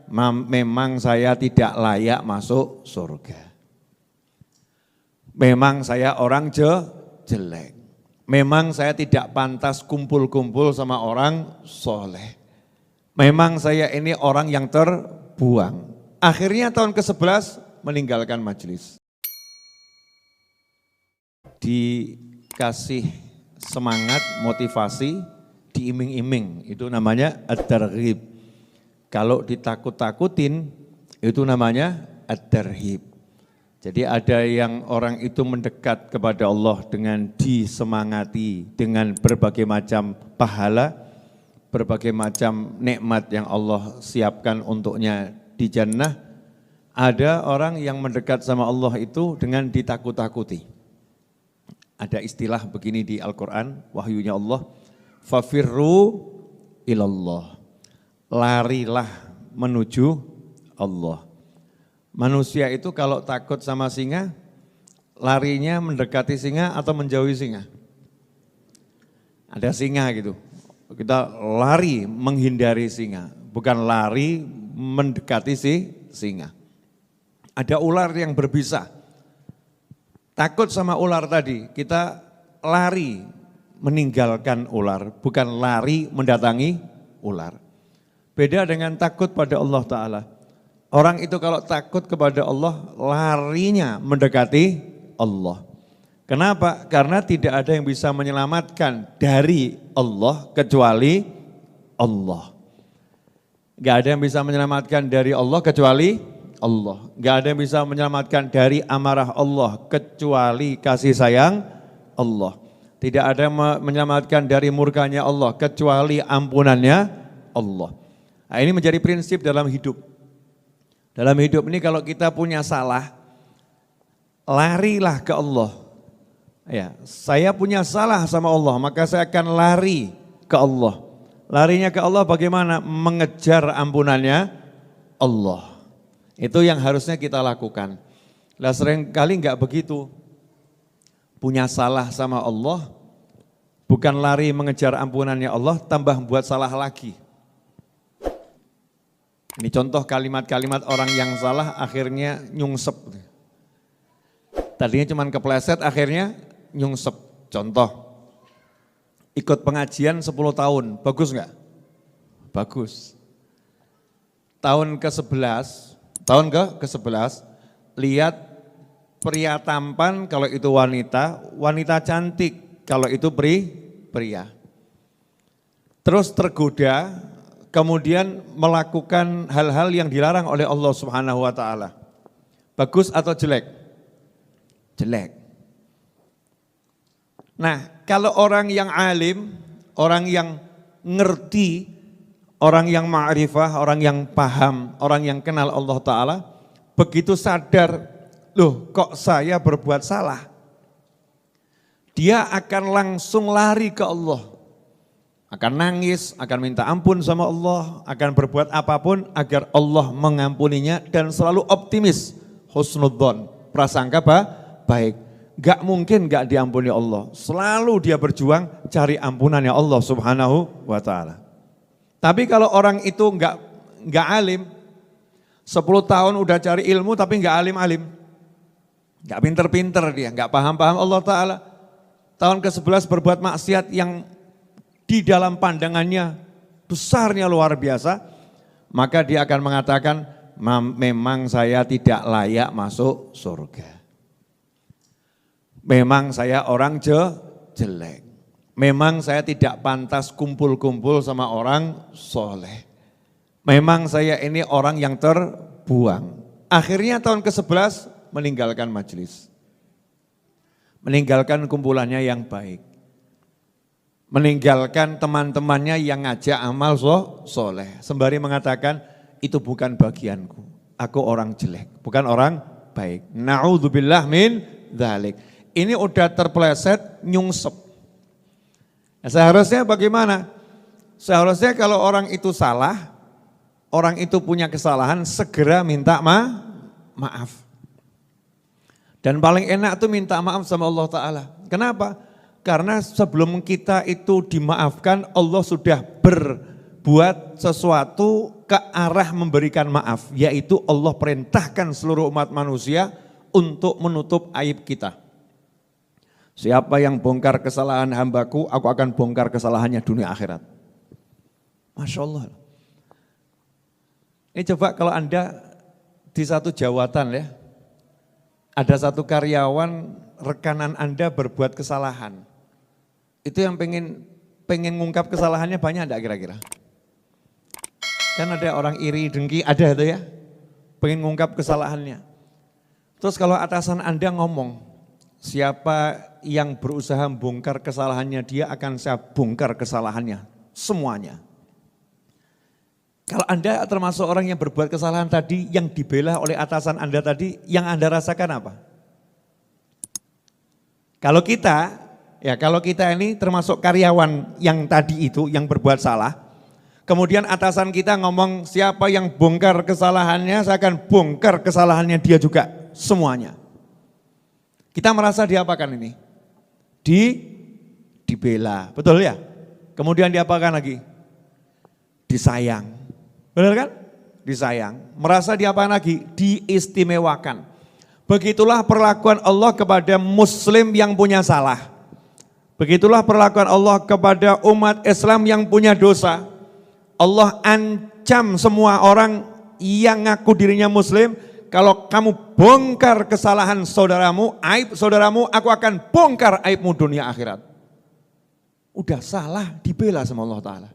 memang saya tidak layak masuk surga. Memang saya orang jelek. Memang saya tidak pantas kumpul-kumpul sama orang soleh. Memang saya ini orang yang terbuang. Akhirnya tahun ke-11 meninggalkan majelis. Dikasih semangat, motivasi, diiming-iming. Itu namanya ad-darghib. Kalau ditakut-takutin, itu namanya ad-darhib. Jadi ada yang orang itu mendekat kepada Allah dengan disemangati, dengan berbagai macam pahala, berbagai macam nikmat yang Allah siapkan untuknya di jannah. Ada orang yang mendekat sama Allah itu dengan ditakut-takuti. Ada istilah begini di Al-Quran, wahyunya Allah, fafirru ilallah, larilah menuju Allah. Manusia itu kalau takut sama singa, larinya mendekati singa atau menjauhi singa? Ada singa gitu, kita lari menghindari singa, bukan lari mendekati si singa. Ada ular yang berbisa, takut sama ular tadi, kita lari meninggalkan ular, bukan lari mendatangi ular. Beda dengan takut pada Allah Ta'ala. Orang itu kalau takut kepada Allah, larinya mendekati Allah. Kenapa? Karena tidak ada yang bisa menyelamatkan dari Allah kecuali Allah. Gak ada yang bisa menyelamatkan dari Allah kecuali Allah. Gak ada yang bisa menyelamatkan dari amarah Allah kecuali kasih sayang Allah. Tidak ada yang menyelamatkan dari murkanya Allah kecuali ampunannya Allah. Nah, ini menjadi prinsip dalam hidup. Dalam hidup ini kalau kita punya salah, larilah ke Allah. Ya, saya punya salah sama Allah, maka saya akan lari ke Allah. Larinya ke Allah bagaimana? Mengejar ampunannya Allah. Itu yang harusnya kita lakukan. Lah seringkali enggak begitu. Punya salah sama Allah, bukan lari mengejar ampunannya Allah, tambah buat salah lagi. Ini contoh kalimat-kalimat orang yang salah akhirnya nyungsep. Tadinya cuma kepleset akhirnya nyungsep. Contoh, ikut pengajian 10 tahun, bagus enggak? Bagus. Tahun ke-11, lihat pria tampan kalau itu wanita, wanita cantik kalau itu pria. Terus tergoda, kemudian melakukan hal-hal yang dilarang oleh Allah Subhanahu wa Ta'ala. Bagus atau jelek? Jelek. Nah, kalau orang yang alim, orang yang ngerti, orang yang ma'rifah, orang yang paham, orang yang kenal Allah Ta'ala, begitu sadar, loh kok saya berbuat salah, dia akan langsung lari ke Allah. Akan nangis, akan minta ampun sama Allah, akan berbuat apapun agar Allah mengampuninya dan selalu optimis, husnudzon, prasangka baik. Gak mungkin gak diampuni Allah, selalu dia berjuang cari ampunannya Allah Subhanahu wa Ta'ala. Tapi kalau orang itu gak alim, 10 tahun udah cari ilmu tapi gak alim-alim, gak pinter-pinter dia, gak paham-paham Allah Ta'ala. Tahun ke-11 berbuat maksiat yang di dalam pandangannya besarnya luar biasa, maka dia akan mengatakan, memang saya tidak layak masuk surga. Memang saya orang jelek. Memang saya tidak pantas kumpul-kumpul sama orang soleh. Memang saya ini orang yang terbuang. Akhirnya tahun ke-11 meninggalkan majelis. Meninggalkan kumpulannya yang baik. Meninggalkan teman-temannya yang ngajak amal soleh. Sembari mengatakan, itu bukan bagianku. Aku orang jelek, bukan orang baik. Na'udzubillah min dzalik. Ini udah terpeleset, nyungsep. Nah, seharusnya bagaimana? Seharusnya kalau orang itu salah, orang itu punya kesalahan, segera minta maaf. Dan paling enak tuh minta maaf sama Allah Ta'ala. Kenapa? Karena sebelum kita itu dimaafkan, Allah sudah berbuat sesuatu ke arah memberikan maaf, yaitu Allah perintahkan seluruh umat manusia untuk menutup aib kita. Siapa yang bongkar kesalahan hambaku, aku akan bongkar kesalahannya dunia akhirat. Masya Allah. Ini coba kalau Anda di satu jawatan ya, ada satu karyawan rekanan Anda berbuat kesalahan. Itu yang pengen ngungkap kesalahannya banyak enggak kira-kira? Kan ada orang iri, dengki, ada itu ya, pengen ngungkap kesalahannya. Terus kalau atasan Anda ngomong, siapa yang berusaha bongkar kesalahannya dia akan saya bongkar kesalahannya, semuanya. Kalau Anda termasuk orang yang berbuat kesalahan tadi, yang dibela oleh atasan Anda tadi, yang Anda rasakan apa? Kalau kita ini termasuk karyawan yang tadi itu, yang berbuat salah, kemudian atasan kita ngomong siapa yang bongkar kesalahannya, saya akan bongkar kesalahannya dia juga, semuanya. Kita merasa diapakan ini? Dibela, betul ya? Kemudian diapakan lagi? Disayang. Benar kan? Disayang. Merasa diapakan lagi? Diistimewakan. Begitulah perlakuan Allah kepada muslim yang punya salah. Begitulah perlakuan Allah kepada umat Islam yang punya dosa. Allah ancam semua orang yang ngaku dirinya muslim, kalau kamu bongkar kesalahan saudaramu, aib saudaramu, aku akan bongkar aibmu dunia akhirat. Udah salah, dibela sama Allah Ta'ala.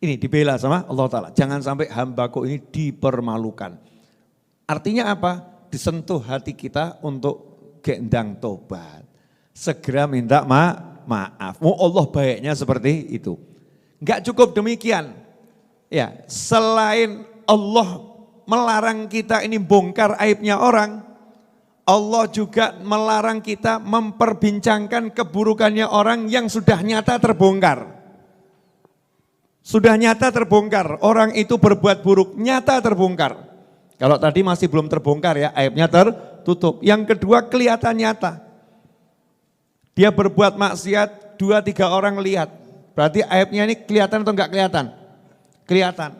Ini dibela sama Allah Ta'ala. Jangan sampai hambaku ini dipermalukan. Artinya apa? Disentuh hati kita untuk gendang tobat. Segera minta maaf. Allah baiknya seperti itu. Enggak cukup demikian. Ya, selain Allah melarang kita ini bongkar aibnya orang, Allah juga melarang kita memperbincangkan keburukannya orang yang sudah nyata terbongkar. Sudah nyata terbongkar, orang itu berbuat buruk, nyata terbongkar. Kalau tadi masih belum terbongkar ya, aibnya tertutup. Yang kedua kelihatan nyata. Dia berbuat maksiat, 2-3 orang lihat. Berarti aibnya ini kelihatan atau enggak kelihatan? Kelihatan.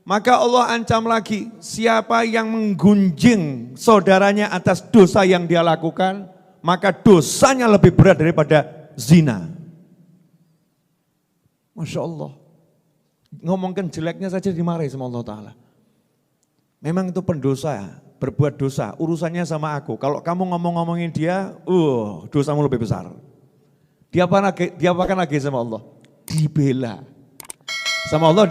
Maka Allah ancam lagi, siapa yang menggunjing saudaranya atas dosa yang dia lakukan, maka dosanya lebih berat daripada zina. Masya Allah. Ngomongkan jeleknya saja dimarahi sama Allah Ta'ala. Memang itu pendosa, berbuat dosa, urusannya sama aku. Kalau kamu ngomong-ngomongin dia, dosamu lebih besar. Diapakan lagi sama Allah? Dibela. Sama Allah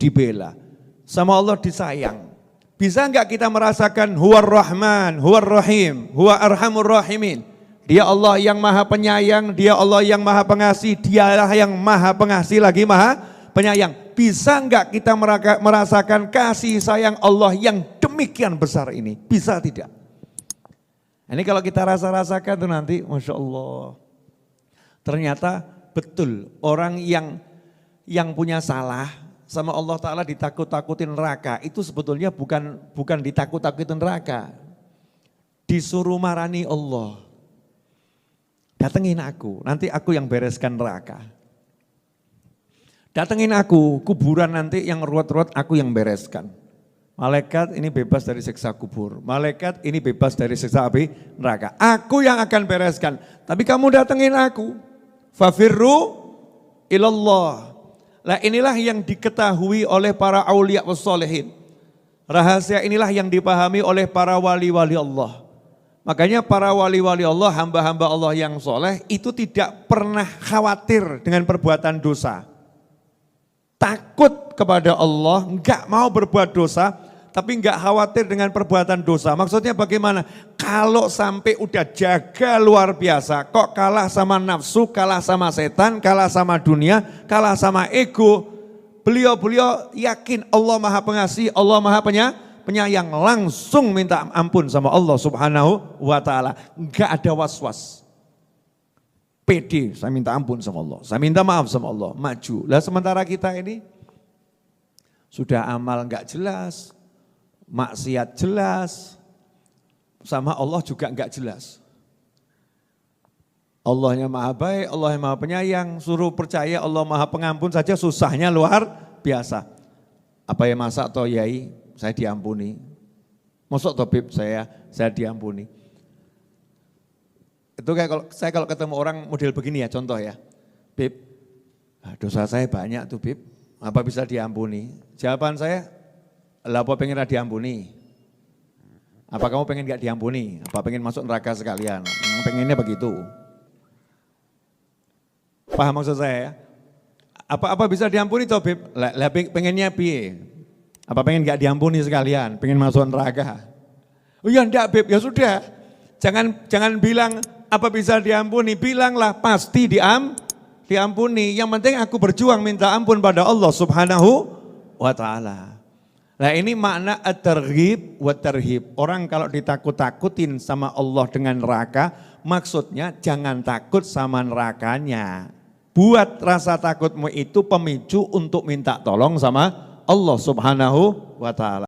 dibela. Sama Allah disayang. Bisa enggak kita merasakan huwar rahman, huwar rahim, huwa arhamur rahimin. Dia Allah yang maha penyayang, dia Allah yang maha pengasih, dialah yang maha pengasih lagi maha penyayang. Bisa enggak kita merasakan kasih sayang Allah yang demikian besar ini? Bisa tidak? Ini kalau kita rasakan itu nanti, Masya Allah. Ternyata betul orang yang punya salah sama Allah Ta'ala ditakut-takutin neraka. Itu sebetulnya bukan ditakut-takutin neraka. Disuruh marani Allah. Datengin aku, nanti aku yang bereskan neraka. Datengin aku, kuburan nanti yang ruwet-ruwet aku yang bereskan. Malaikat ini bebas dari siksa kubur. Malaikat ini bebas dari siksa api neraka. Aku yang akan bereskan. Tapi kamu datengin aku. Fafirru ilallah. Lah inilah yang diketahui oleh para aulia wassalihin. Rahasia inilah yang dipahami oleh para wali-wali Allah. Makanya para wali-wali Allah, hamba-hamba Allah yang soleh itu tidak pernah khawatir dengan perbuatan dosa. Takut kepada Allah, enggak mau berbuat dosa, tapi enggak khawatir dengan perbuatan dosa. Maksudnya bagaimana? Kalau sampai udah jaga luar biasa, kok kalah sama nafsu, kalah sama setan, kalah sama dunia, kalah sama ego. Beliau yakin Allah maha pengasih, Allah maha penyayang, langsung minta ampun sama Allah subhanahu wa ta'ala. Enggak ada was-was. Pede, saya minta ampun sama Allah, saya minta maaf sama Allah, maju. Lah sementara kita ini sudah amal enggak jelas, maksiat jelas, sama Allah juga enggak jelas. Allahnya maha baik, Allah yang maha penyayang, suruh percaya Allah maha pengampun saja susahnya luar biasa. Apa ya masak toh yai, saya diampuni. Masuk toh Bib, saya diampuni. Itu kayak kalau ketemu orang model begini ya, contoh ya. Bib, dosa saya banyak tuh Bib, apa bisa diampuni? Jawaban saya, lah apa pengen diampuni? Apa kamu pengen gak diampuni? Apa pengen masuk neraka sekalian? Pengennya begitu. Paham maksud saya ya? Apa bisa diampuni toh Bib? Lah pengennya piye? Apa pengen gak diampuni sekalian? Pengen masuk neraka? Oh ya enggak Bib, ya sudah. Jangan bilang apa bisa diampuni, bilanglah pasti diampuni. Yang penting aku berjuang minta ampun pada Allah Subhanahu wa ta'ala. Nah ini makna at-targhib wa tarhib. Orang kalau ditakut-takutin sama Allah dengan neraka, maksudnya jangan takut sama nerakanya. Buat rasa takutmu itu pemicu untuk minta tolong sama Allah Subhanahu wa ta'ala.